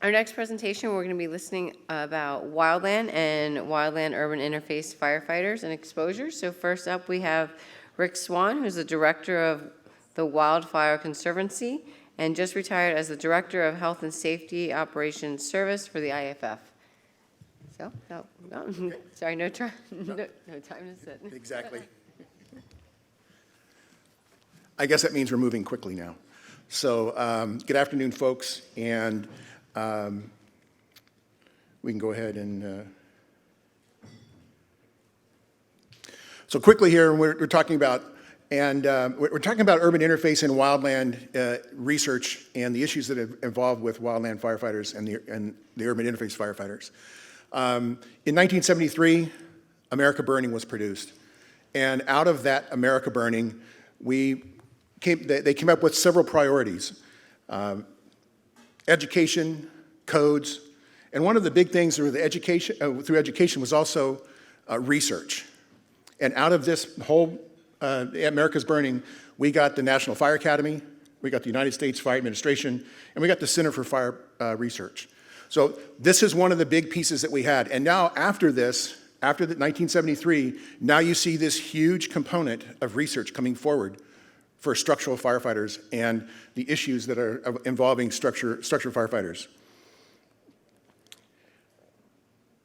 Our next presentation, we're going to be listening about wildland and wildland urban interface firefighters and exposures. So first up, we have Rick Swan, who's the director of the Wildfire Conservancy and just retired as the director of Health and Safety Operations Service for the IFF. So, sorry, no time to sit. Exactly. I guess that means we're moving quickly now. So good afternoon, folks, and we can go ahead and so quickly here we're talking about we're talking about urban interface and wildland research and the issues that are involved with wildland firefighters and the urban interface firefighters. In 1973, America Burning was produced, and out of that America Burning, they came up with several priorities. Education, codes, and one of the big things through education was also research. And out of this whole America's Burning, we got the National Fire Academy, we got the United States Fire Administration, and we got the Center for Fire Research. So this is one of the big pieces that we had. And now after this, after the 1973, now you see this huge component of research coming forward for structural firefighters and the issues that are involving structural firefighters.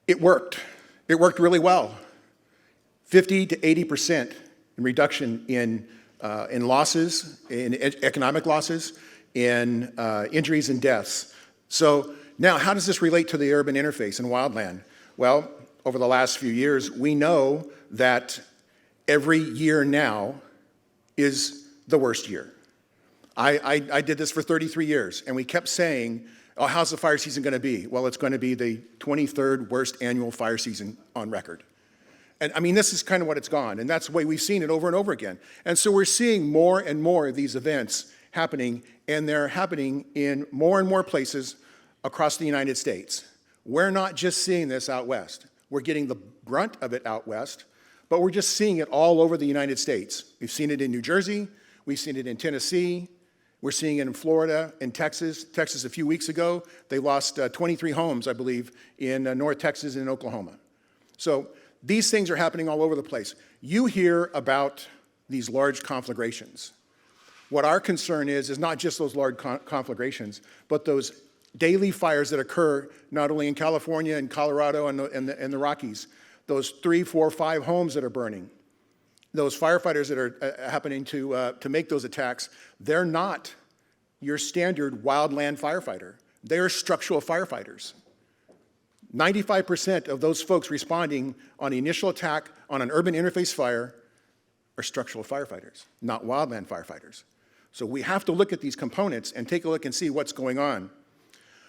It worked. It worked really well. 50 to 80% in reduction in losses, in economic losses, in injuries and deaths. So now, how does this relate to the urban interface and wildland? Well, over the last few years, we know that every year now is the worst year. I did this for 33 years, and we kept saying, oh, how's the fire season going to be? Well, it's going to be the 23rd worst annual fire season on record. And I mean, this is kind of what it's gone, and that's the way we've seen it over and over again. And so we're seeing more and more of these events happening, and they're happening in more and more places across the United States. We're not just seeing this out west. We're getting the brunt of it out west, but we're just seeing it all over the United States. We've seen it in New Jersey. We've seen it in Tennessee. We're seeing it in Florida, in Texas. Texas a few weeks ago, they lost 23 homes, I believe, in North Texas and Oklahoma. So these things are happening all over the place. You hear about these large conflagrations. What our concern is not just those large conflagrations, but those daily fires that occur not only in California and Colorado and the Rockies, those 3, 4, 5 homes that are burning. Those firefighters that are happening to make those attacks, they're not your standard wildland firefighter. They're structural firefighters. 95% of those folks responding on the initial attack on an urban interface fire are structural firefighters, not wildland firefighters. So we have to look at these components and take a look and see what's going on.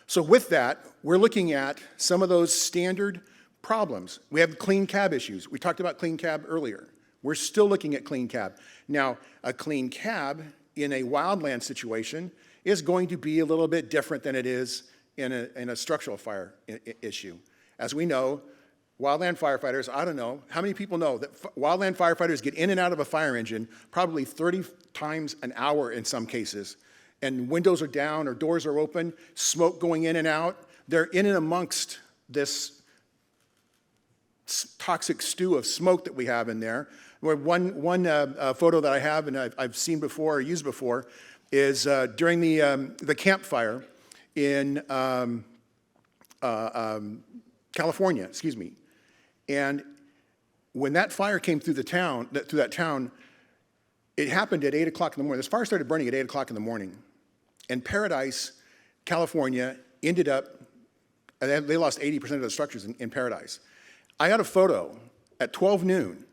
So with that, we're looking at some of those standard problems. We have clean cab issues. We talked about clean cab earlier. We're still looking at clean cab. Now, a clean cab in a wildland situation is going to be a little bit different than it is in a structural fire issue. As we know, wildland firefighters, I don't know, how many people know that wildland firefighters get in and out of a fire engine probably 30 times an hour in some cases, and windows are down or doors are open, smoke going in and out. They're in and amongst this toxic stew of smoke that we have in there. One photo that I have and I've seen before or used before is during the campfire in California, excuse me. And when that fire came through that town, it happened at 8 o'clock in the morning. This fire started burning at 8 o'clock in the morning. And Paradise, California, ended up, they lost 80% of the structures in Paradise. I got a photo at 12 noon.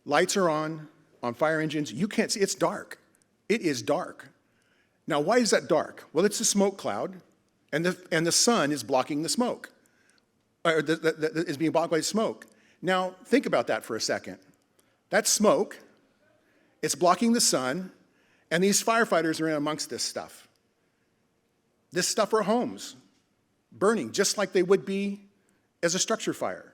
Lights are on fire engines. You can't see, it's dark. It is dark. Now, why is that dark? Well, it's a smoke cloud, and the sun is blocking the smoke, or is being blocked by smoke. Now, think about that for a second. That's smoke, it's blocking the sun, and these firefighters are in amongst this stuff. This stuff are homes, burning just like they would be as a structure fire.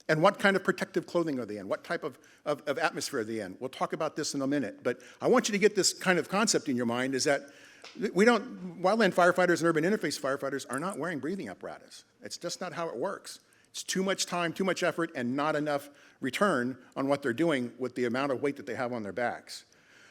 And what kind of protective clothing are they in? What type of atmosphere are they in? We'll talk about this in a minute, but I want you to get this kind of concept in your mind, is that Wildland firefighters and urban interface firefighters are not wearing breathing apparatus. It's just not how it works. It's too much time, too much effort, and not enough return on what they're doing with the amount of weight that they have on their backs.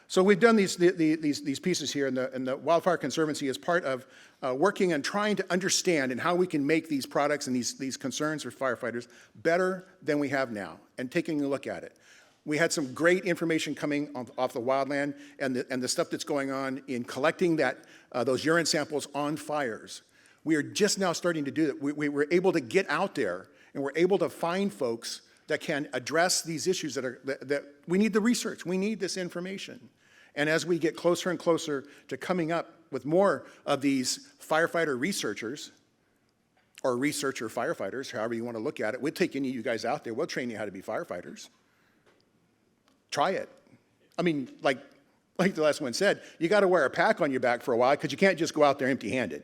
So we've done these pieces here, and the Wildfire Conservancy is part of working and trying to understand and how we can make these products and these concerns for firefighters better than we have now, and taking a look at it. We had some great information coming off the wildland and the stuff that's going on in collecting those urine samples on fires. We are just now starting to do that. We were able to get out there, and we're able to find folks that can address these issues that we need the research. We need this information. And as we get closer and closer to coming up with more of these firefighter researchers, or researcher firefighters, however you want to look at it, we'll take any of you guys out there. We'll train you how to be firefighters. Try it. I mean, like the last one said, you got to wear a pack on your back for a while because you can't just go out there empty-handed.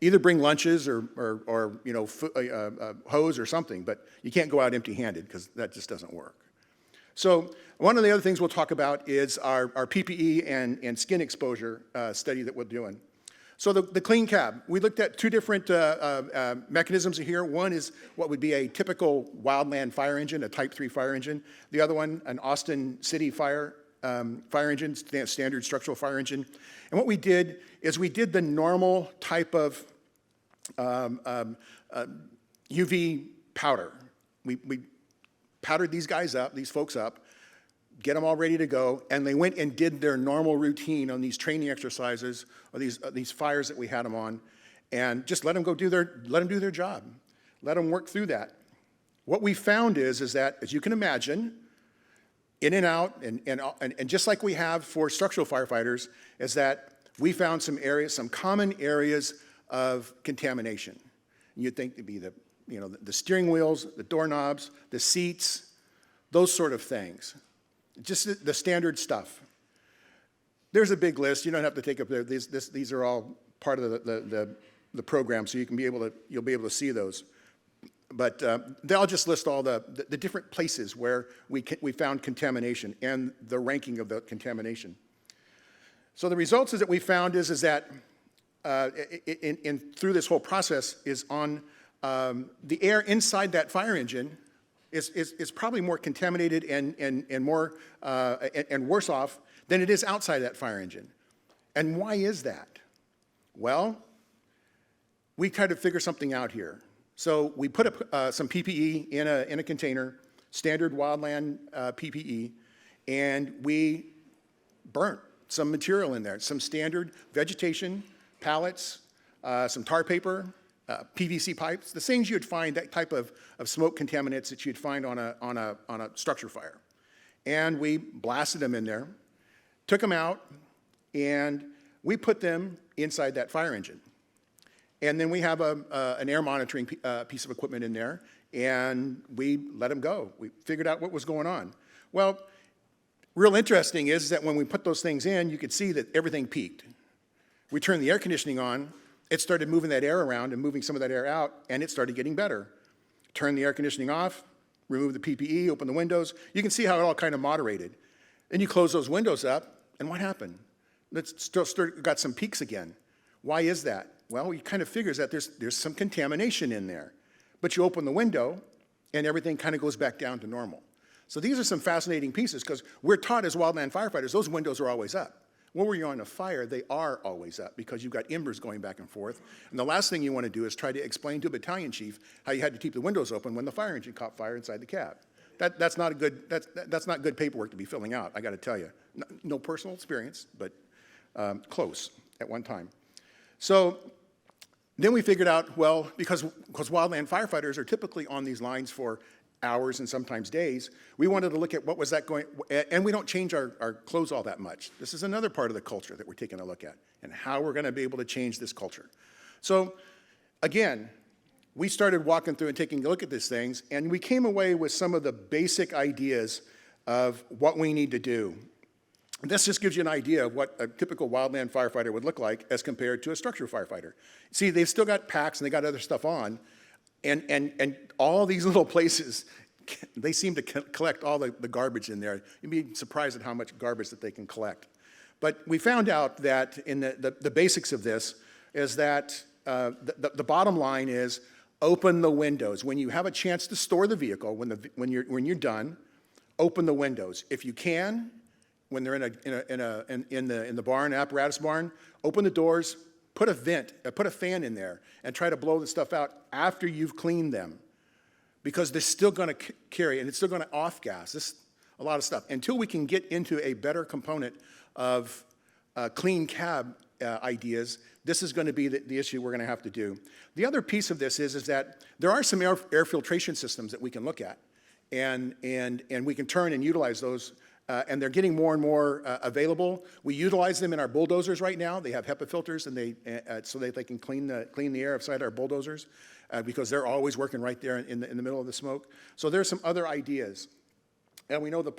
Either bring lunches or hose or something, but you can't go out empty-handed because that just doesn't work. So one of the other things we'll talk about is our PPE and skin exposure study that we're doing. So the clean cab, we looked at two different mechanisms here. One is what would be a typical wildland fire engine, a Type 3 fire engine. The other one, an Austin City fire engine, standard structural fire engine. And what we did is we did the normal type of UV powder. We powdered these guys up, these folks up, get them all ready to go, and they went and did their normal routine on these training exercises or these fires that we had them on, and just let them do their job. Let them work through that. What we found is that, as you can imagine, in and out, and just like we have for structural firefighters, is that we found some common areas of contamination. And you'd think it'd be the steering wheels, the doorknobs, the seats, those sort of things. Just the standard stuff. There's a big list. You don't have to take up there. These are all part of the program, so you'll be able to see those. But I'll just list all the different places where we found contamination and the ranking of the contamination. So the results is that we found is that through this whole process is on the air inside that fire engine is probably more contaminated and more and worse off than it is outside that fire engine. And why is that? Well, we tried to figure something out here. So we put up some PPE in a container, standard wildland PPE, and we burnt some material in there, some standard vegetation, pallets, some tar paper, PVC pipes, the things you'd find, that type of smoke contaminants that you'd find on a structure fire. And we blasted them in there, took them out, and we put them inside that fire engine. And then we have an air monitoring piece of equipment in there, and we let them go. We figured out what was going on. Well, real interesting is that when we put those things in, you could see that everything peaked. We turned the air conditioning on, it started moving that air around and moving some of that air out, and it started getting better. Turn the air conditioning off, remove the PPE, open the windows. You can see how it all kind of moderated. Then you close those windows up, and what happened? It's still got some peaks again. Why is that? Well, you kind of figures that there's some contamination in there. But you open the window, and everything kind of goes back down to normal. So these are some fascinating pieces, because we're taught as wildland firefighters, those windows are always up. When you're on a fire, they are always up because you've got embers going back and forth. And the last thing you want to do is try to explain to a battalion chief how you had to keep the windows open when the fire engine caught fire inside the cab. That's not good paperwork to be filling out, I got to tell you. No personal experience, but close at one time. So then we figured out, well, because wildland firefighters are typically on these lines for hours and sometimes days, we wanted to look at what was that going, and we don't change our clothes all that much. This is another part of the culture that we're taking a look at, and how we're going to be able to change this culture. So again, we started walking through and taking a look at these things, and we came away with some of the basic ideas of what we need to do. This just gives you an idea of what a typical wildland firefighter would look like as compared to a structural firefighter. See, they've still got packs and they got other stuff on, and all these little places, they seem to collect all the garbage in there. You'd be surprised at how much garbage that they can collect. But we found out that in the basics of this is that the bottom line is open the windows. When you have a chance to store the vehicle, when you're done, open the windows. If you can, when they're in the barn, apparatus barn, open the doors, put a fan in there, and try to blow the stuff out after you've cleaned them, because they're still going to carry, and it's still going to off gas. This a lot of stuff until we can get into a better component of clean cab ideas. This is going to be the issue we're going to have to do. The other piece of this is that there are some air filtration systems that we can look at, and we can turn and utilize those, and they're getting more and more available. We utilize them in our bulldozers right now. They have HEPA filters, and so that they can clean the air outside our bulldozers, because they're always working right there in the middle of the smoke. So there's some other ideas. And we know the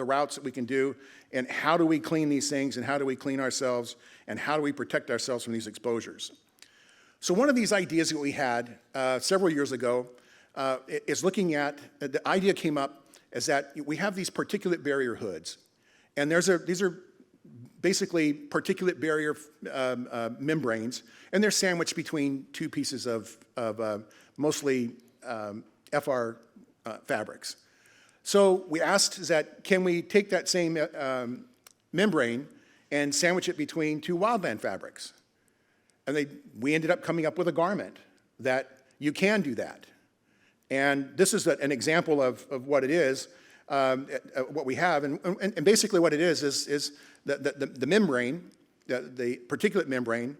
routes that we can do, and how do we clean these things, and how do we clean ourselves, and how do we protect ourselves from these exposures. So one of these ideas that we had several years ago is looking at, the idea came up, is that we have these particulate barrier hoods. And these are basically particulate barrier membranes, and they're sandwiched between two pieces of mostly FR fabrics. So we asked, is that, can we take that same membrane and sandwich it between two wildland fabrics? And we ended up coming up with a garment that you can do that. And this is an example of what it is, what we have. And basically what it is the membrane, the particulate membrane,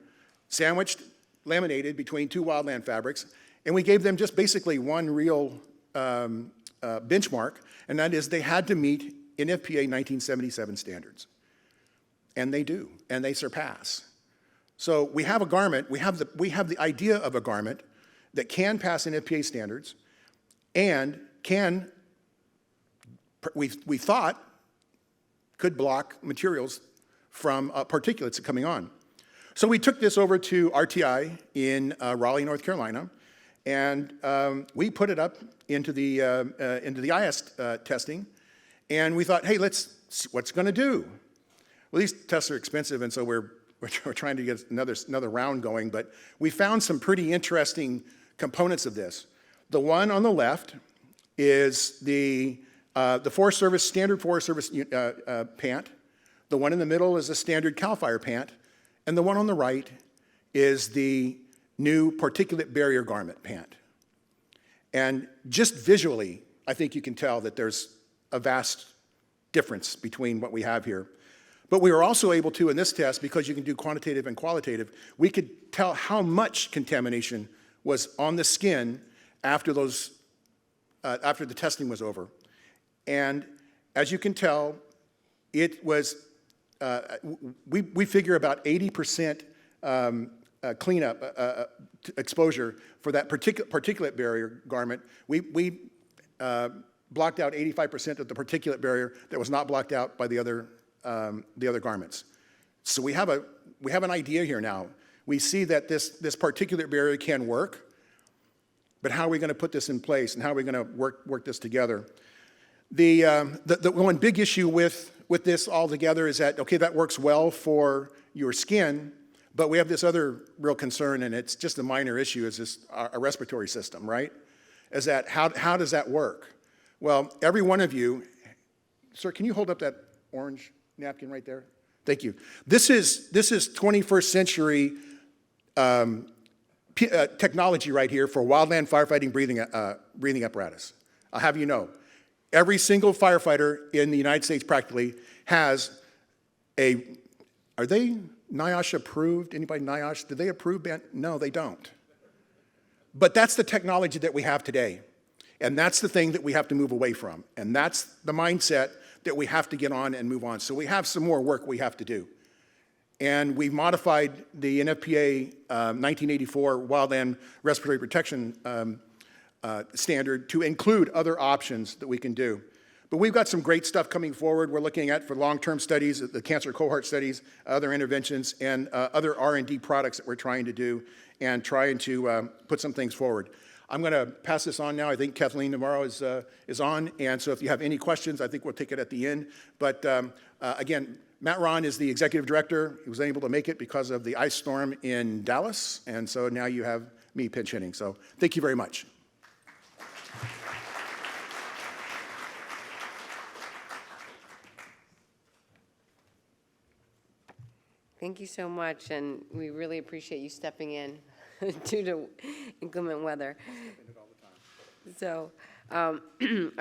sandwiched, laminated between two wildland fabrics, and we gave them just basically one real benchmark, and that is they had to meet NFPA 1977 standards. And they do, and they surpass. So we have a garment, we have the idea of a garment that can pass NFPA standards and we thought could block materials from particulates coming on. So we took this over to RTI in Raleigh, North Carolina, and we put it up into the IS testing, and we thought, hey, let's see what's going to do. Well, these tests are expensive, and so we're trying to get another round going, but we found some pretty interesting components of this. The one on the left is the Forest Service, standard Forest Service pant. The one in the middle is a standard CAL FIRE pant, and the one on the right is the new particulate barrier garment pant. And just visually, I think you can tell that there's a vast difference between what we have here. But we were also able to, in this test, because you can do quantitative and qualitative, we could tell how much contamination was on the skin after the testing was over. And as you can tell, it was, we figure about 80% cleanup exposure for that particulate barrier garment. We blocked out 85% of the particulate barrier that was not blocked out by the other garments. So we have an idea here now. We see that this particulate barrier can work, but how are we going to put this in place, and how are we going to work this together? The one big issue with this altogether is that, okay, that works well for your skin, but we have this other real concern, and it's just a minor issue, is this our respiratory system, right? Is that how does that work? Well, every one of you, sir, can you hold up that orange napkin right there? Thank you. This is 21st century technology right here for wildland firefighting breathing apparatus. I'll have you know, every single firefighter in the United States practically has are they NIOSH approved? Anybody NIOSH? Do they approve? No, they don't. But that's the technology that we have today. And that's the thing that we have to move away from. And that's the mindset that we have to get on and move on. So we have some more work we have to do. And we've modified the NFPA 1984 Wildland Respiratory Protection standard to include other options that we can do. But we've got some great stuff coming forward. We're looking at for long-term studies, the cancer cohort studies, other interventions, and other R&D products that we're trying to do and trying to put some things forward. I'm going to pass this on now. I think Kathleen Navarro is on, and so if you have any questions, I think we'll take it at the end. But again, Matt Rahn is the executive director. He was unable to make it because of the ice storm in Dallas, and so now you have me pinch hitting. So thank you very much. Thank you so much, and we really appreciate you stepping in due to inclement weather. So our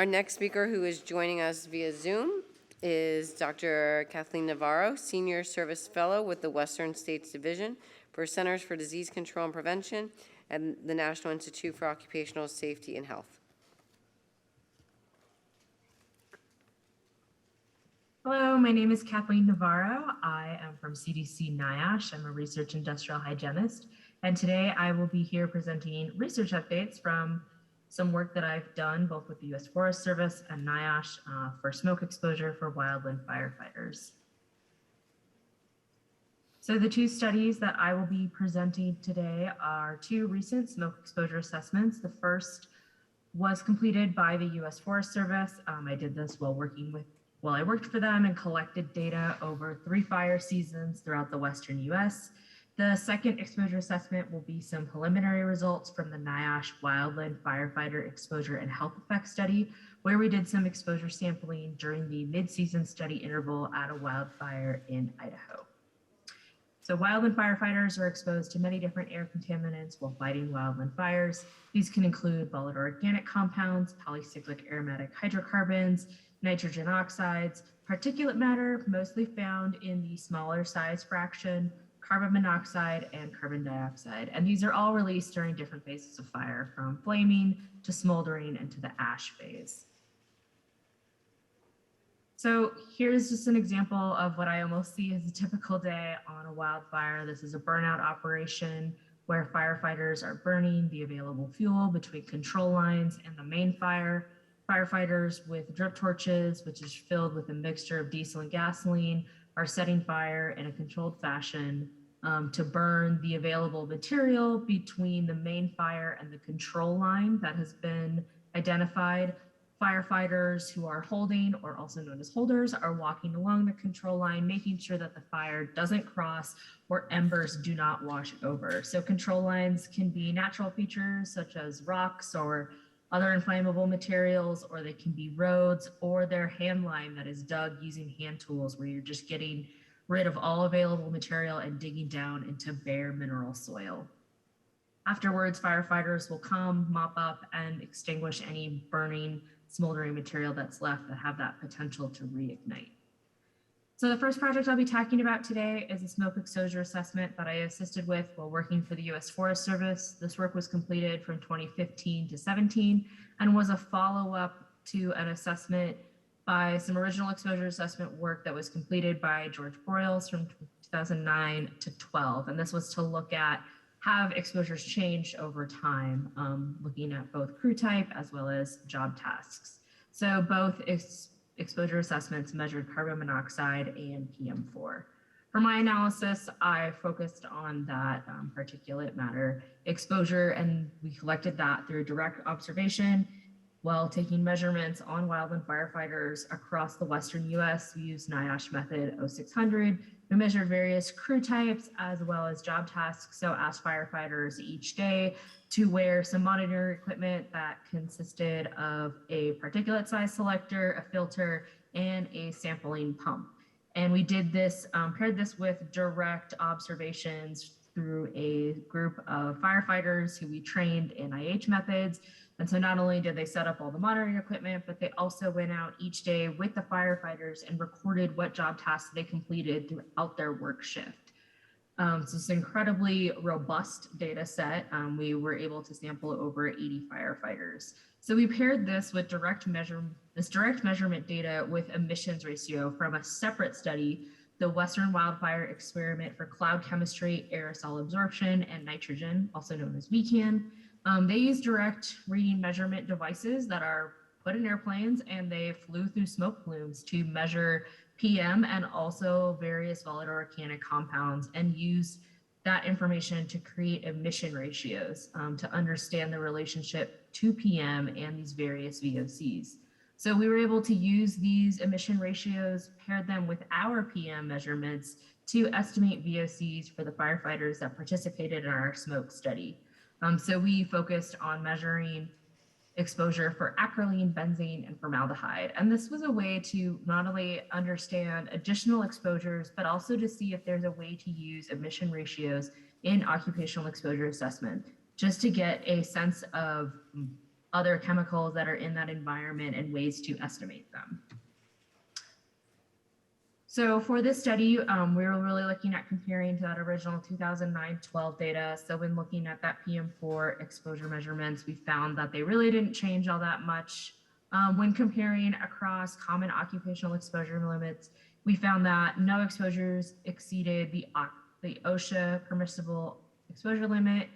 next speaker, who is joining us via Zoom, is Dr. Kathleen Navarro, Senior Service Fellow with the Western States Division for Centers for Disease Control and Prevention and the National Institute for Occupational Safety and Health. Hello, my name is Kathleen Navarro. I am from CDC NIOSH. I'm a research industrial hygienist, and today I will be here presenting research updates from some work that I've done both with the U.S. Forest Service and NIOSH for smoke exposure for wildland firefighters. So the two studies that I will be presenting today are two recent smoke exposure assessments. The first was completed by the U.S. Forest Service. I did this while I worked for them and collected data over 3 fire seasons throughout the Western U.S. The second exposure assessment will be some preliminary results from the NIOSH Wildland Firefighter Exposure and Health Effects Study, where we did some exposure sampling during the mid-season study interval at a wildfire in Idaho. So wildland firefighters are exposed to many different air contaminants while fighting wildland fires. These can include volatile organic compounds, polycyclic aromatic hydrocarbons, nitrogen oxides, particulate matter, mostly found in the smaller size fraction, carbon monoxide, and carbon dioxide. And these are all released during different phases of fire, from flaming to smoldering and to the ash phase. So here's just an example of what I almost see as a typical day on a wildfire. This is a burnout operation where firefighters are burning the available fuel between control lines and the main fire. Firefighters with drip torches, which is filled with a mixture of diesel and gasoline, are setting fire in a controlled fashion to burn the available material between the main fire and the control line that has been identified. Firefighters who are holding, or also known as holders, are walking along the control line, making sure that the fire doesn't cross or embers do not wash over. So control lines can be natural features such as rocks or other inflammable materials, or they can be roads, or their hand line that is dug using hand tools where you're just getting rid of all available material and digging down into bare mineral soil. Afterwards, firefighters will come, mop up, and extinguish any burning, smoldering material that's left that have that potential to reignite. So the first project I'll be talking about today is a smoke exposure assessment that I assisted with while working for the U.S. Forest Service. This work was completed from 2015 to 17 and was a follow-up to an assessment by some original exposure assessment work that was completed by George Broyles from 2009 to 12. And this was to look at have exposures changed over time, looking at both crew type as well as job tasks. So both exposure assessments measured carbon monoxide and PM4. For my analysis, I focused on that particulate matter exposure, and we collected that through direct observation while taking measurements on wildland firefighters across the Western US. We used NIOSH method 0600. We measured various crew types as well as job tasks. So asked firefighters each day to wear some monitoring equipment that consisted of a particulate size selector, a filter, and a sampling pump. And we did this, paired this with direct observations through a group of firefighters who we trained in IH methods. And so not only did they set up all the monitoring equipment, but they also went out each day with the firefighters and recorded what job tasks they completed throughout their work shift. So it's an incredibly robust data set. We were able to sample over 80 firefighters. So we paired this with direct measurement data with emissions ratio from a separate study, the Western Wildfire Experiment for Cloud Chemistry, Aerosol Absorption, and Nitrogen, also known as WCAN. They use direct reading measurement devices that are put in airplanes, and they flew through smoke plumes to measure PM and also various volatile organic compounds, and use that information to create emission ratios to understand the relationship to PM and these various VOCs. So we were able to use these emission ratios, pair them with our PM measurements to estimate VOCs for the firefighters that participated in our smoke study. So we focused on measuring exposure for acrolein, benzene, and formaldehyde. And this was a way to not only understand additional exposures, but also to see if there's a way to use emission ratios in occupational exposure assessment, just to get a sense of other chemicals that are in that environment and ways to estimate them. So for this study, we were really looking at comparing to that original 2009-12 data. So when looking at that PM4 exposure measurements, we found that they really didn't change all that much. When comparing across common occupational exposure limits, we found that no exposures exceeded the OSHA permissible exposure limit.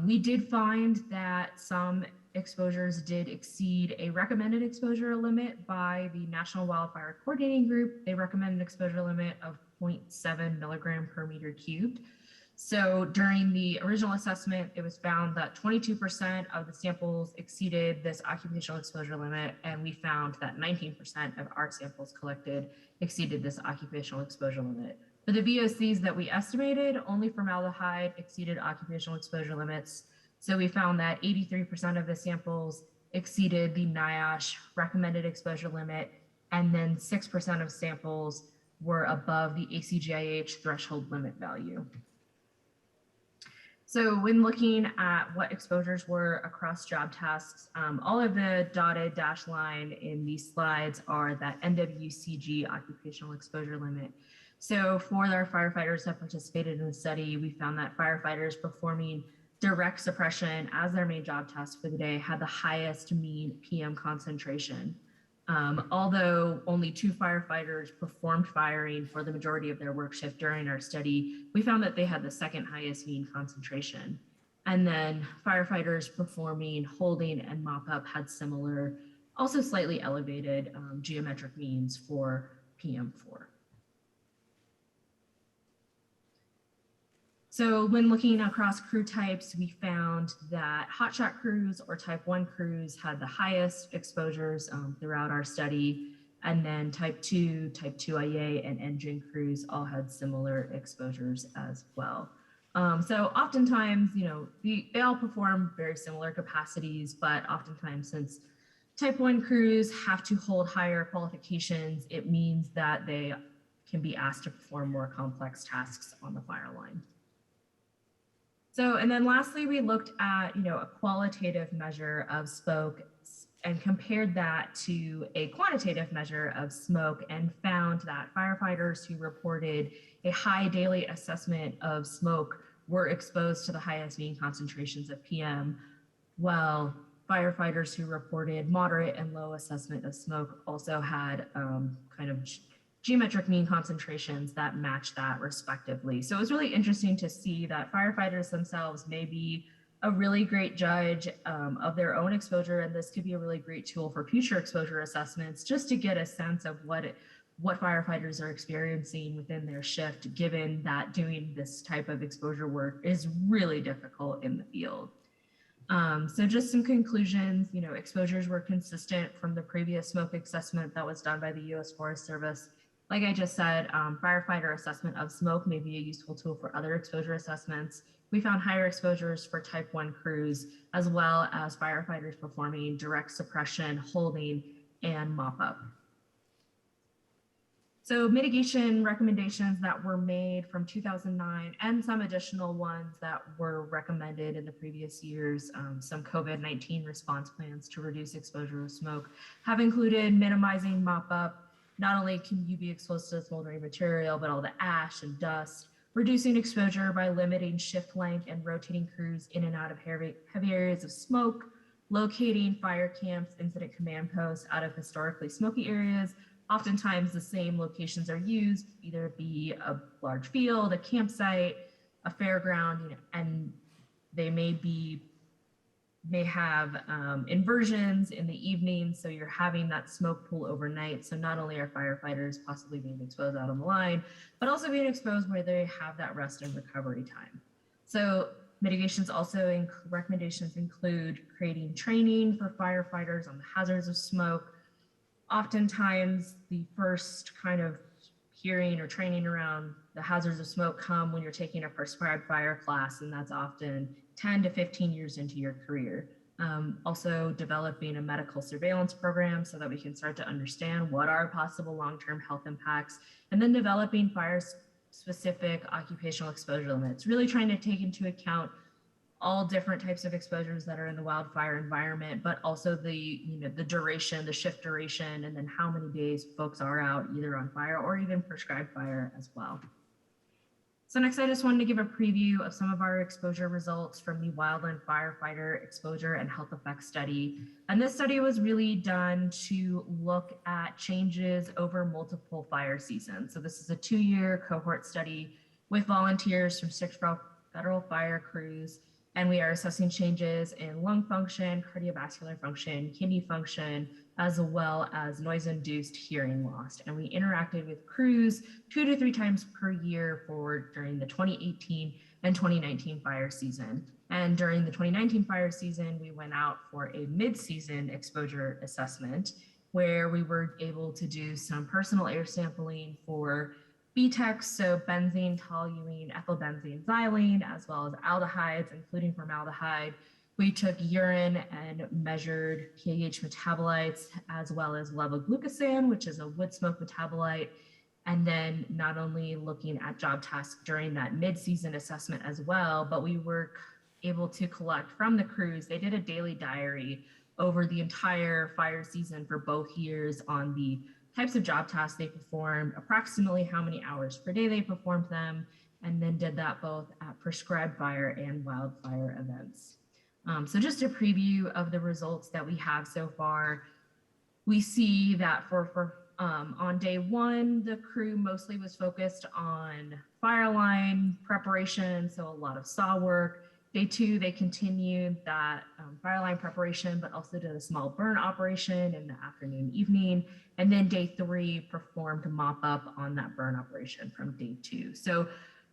We did find that some exposures did exceed a recommended exposure limit by the National Wildfire Coordinating Group. They recommend an exposure limit of 0.7 milligram per meter cubed. So during the original assessment, it was found that 22% of the samples exceeded this occupational exposure limit, and we found that 19% of our samples collected exceeded this occupational exposure limit. For the VOCs that we estimated, only formaldehyde exceeded occupational exposure limits. So we found that 83% of the samples exceeded the NIOSH recommended exposure limit, and then 6% of samples were above the ACGIH threshold limit value. So when looking at what exposures were across job tasks, all of the dotted dashed line in these slides are that NWCG occupational exposure limit. So for our firefighters that participated in the study, we found that firefighters performing direct suppression as their main job task for the day had the highest mean PM concentration. Although only 2 firefighters performed firing for the majority of their work shift during our study, we found that they had the second highest mean concentration. And then firefighters performing holding and mop up had similar, also slightly elevated geometric means for PM4. So when looking across crew types, we found that hotshot crews or type 1 crews had the highest exposures throughout our study. And then type 2IA, and engine crews all had similar exposures as well. So oftentimes, they all perform very similar capacities, but oftentimes since type 1 crews have to hold higher qualifications, it means that they can be asked to perform more complex tasks on the fire line. So, and then lastly, we looked at, a qualitative measure of smoke and compared that to a quantitative measure of smoke, and found that firefighters who reported a high daily assessment of smoke were exposed to the highest mean concentrations of PM, while firefighters who reported moderate and low assessment of smoke also had kind of geometric mean concentrations that match that respectively. So it was really interesting to see that firefighters themselves may be a really great judge of their own exposure, and this could be a really great tool for future exposure assessments, just to get a sense of what firefighters are experiencing within their shift, given that doing this type of exposure work is really difficult in the field. So just some conclusions, exposures were consistent from the previous smoke assessment that was done by the U.S. Forest Service. Like I just said, firefighter assessment of smoke may be a useful tool for other exposure assessments. We found higher exposures for type 1 crews, as well as firefighters performing direct suppression, holding, and mop up. So mitigation recommendations that were made from 2009 and some additional ones that were recommended in the previous years, some COVID-19 response plans to reduce exposure of smoke, have included minimizing mop up. Not only can you be exposed to the smoldering material, but all the ash and dust, reducing exposure by limiting shift length and rotating crews in and out of heavy areas of smoke, locating fire camps, incident command posts out of historically smoky areas. Oftentimes the same locations are used, either be a large field, a campsite, a fairground, and they may have inversions in the evening, so you're having that smoke pool overnight. So not only are firefighters possibly being exposed out on the line, but also being exposed where they have that rest and recovery time. So mitigations also recommendations include creating training for firefighters on the hazards of smoke, oftentimes the first kind of hearing or training around the hazards of smoke come when you're taking a prescribed fire class, and that's often 10 to 15 years into your career. Also developing a medical surveillance program so that we can start to understand what are possible long-term health impacts, and then developing fire-specific occupational exposure limits, really trying to take into account all different types of exposures that are in the wildfire environment, but also the duration, the shift duration, and then how many days folks are out either on fire or even prescribed fire as well. So next, I just wanted to give a preview of some of our exposure results from the Wildland Firefighter Exposure and Health Effects Study. And this study was really done to look at changes over multiple fire seasons. So this is a 2-year cohort study with volunteers from 6 federal fire crews. And we are assessing changes in lung function, cardiovascular function, kidney function, as well as noise-induced hearing loss. And we interacted with crews 2 to 3 times per year during the 2018 and 2019 fire season. And during the 2019 fire season, we went out for a mid-season exposure assessment where we were able to do some personal air sampling for BTEX, so benzene, toluene, ethylbenzene, xylene, as well as aldehydes, including formaldehyde. We took urine and measured PAH metabolites, as well as levoglucosan, which is a wood smoke metabolite. And then not only looking at job tasks during that mid-season assessment as well, but we were able to collect from the crews. They did a daily diary over the entire fire season for both years on the types of job tasks they performed, approximately how many hours per day they performed them, and then did that both at prescribed fire and wildfire events. So just a preview of the results that we have so far. We see that on day 1, the crew mostly was focused on fire line preparation, so a lot of saw work. Day 2, they continued that fire line preparation, but also did a small burn operation in the afternoon, evening. And then day 3 performed mop up on that burn operation from day 2. So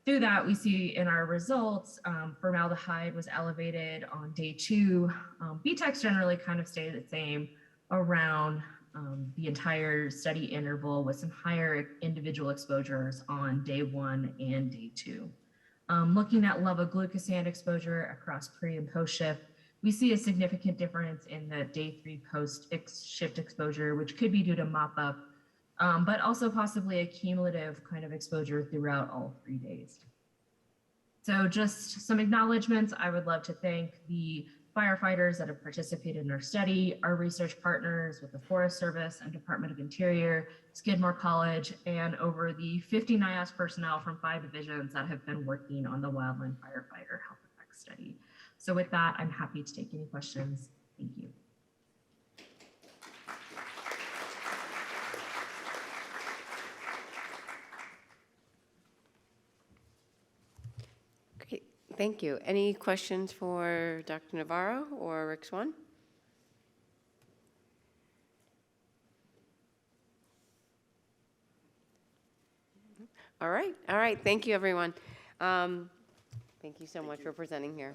through that, we see in our results, formaldehyde was elevated on day 2. BTEX generally kind of stayed the same around the entire study interval with some higher individual exposures on day 1 and day 2. Looking at levoglucosan exposure across pre and post shift, we see a significant difference in the day 3 post shift exposure, which could be due to mop up, but also possibly a cumulative kind of exposure throughout all 3 days. So just some acknowledgments. I would love to thank the firefighters that have participated in our study, our research partners with the Forest Service and Department of Interior, Skidmore College, and over the 50 NIAS personnel from 5 divisions that have been working on the Wildland Firefighter Health Effects Study. So with that, I'm happy to take any questions. Thank you. Great, thank you. Any questions for Dr. Navarro or Rick Swan? All right. Thank you, everyone. Thank you so much for presenting here.